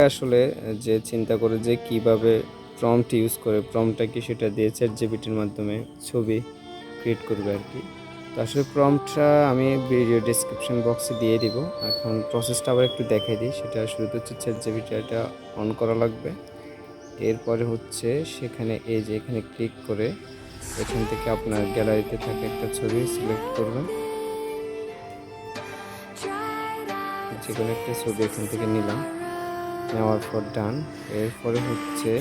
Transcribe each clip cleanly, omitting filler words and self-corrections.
আসলে যে চিন্তা করে যে কিভাবে প্রম্পট ইউজ করে, প্রম্পটটা কি সেটা দিয়ে চ্যাটজিপিটির মাধ্যমে ছবি ক্রিয়েট করবে আর কি। তো আসলে প্রম্পটটা আমি ভিডিও ডেসক্রিপশন বক্সে দিয়ে দিব। এখন প্রসেসটা আবার একটু দেখাই দিই। সেটা শুরুতে হচ্ছে চ্যাটজিপিটিটা অন করা লাগবে। এরপরে হচ্ছে সেখানে এই যে এখানে ক্লিক করে এখান থেকে আপনার গ্যালারিতে থাকা একটা ছবি সিলেক্ট করবেন। যেকোনো একটা ছবি এখান থেকে নিলাম, নেওয়ার পর ডান। এরপরে হচ্ছে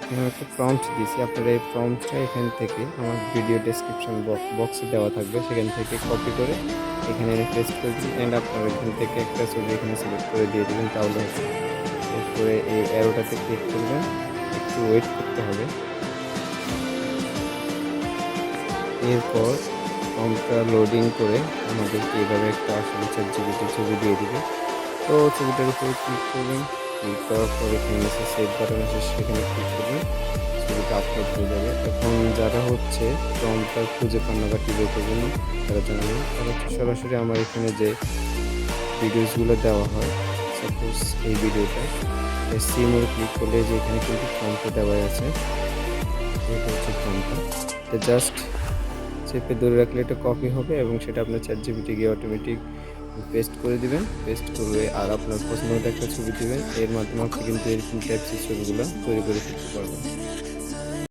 এখানে একটা প্রম্পট দিয়েছি, আপনারা এই প্রম্পটটা এখান থেকে আমার ভিডিও ডেসক্রিপশন বক্সে দেওয়া থাকবে, সেখান থেকে কপি করে এখানে এনে পেস্ট করে দিন অ্যান্ড আপনারা এখান থেকে একটা ছবি এখানে সিলেক্ট করে দিয়ে দেবেন, তাহলে হবে। এরপরে এই অ্যারোটাতে ক্লিক করবেন, একটু ওয়েট করতে হবে। এরপর ফর্মটা লোডিং করে আমাদেরকে এইভাবে একটা আসলে চ্যাটজিপিটি ছবি দিয়ে দিবে। তো ছবিটার উপরে ক্লিক করবেন, ক্লিক করার পর এখানে নিচে সেভ বাটন আছে, সেখানে ক্লিক করবেন, ছবিটা আপলোড হয়ে যাবে। এখন যারা হচ্ছে ফর্মটা খুঁজে পান না বা টিপে করবেন তারা জানাবেন, তারা হচ্ছে সরাসরি আমার এখানে যে ভিডিওসগুলো দেওয়া হয়, সাপোজ এই ভিডিওটা সিমে ক্লিক করলে যে এখানে কিন্তু ফর্মটা দেওয়া আছে, এটা হচ্ছে ফর্মটা। এটা জাস্ট চেপে ধরে রাখলে এটা কপি হবে এবং সেটা আপনার চ্যাটজিপিটি গিয়ে অটোমেটিক পেস্ট করে দিবেন। পেস্ট করবে আর আপনার পছন্দ মতো একটা ছবি দিবেন, এর মাধ্যমে আপনি কিন্তু এরকম টাইপসের ছবিগুলো তৈরি করে ফেলতে পারবেন।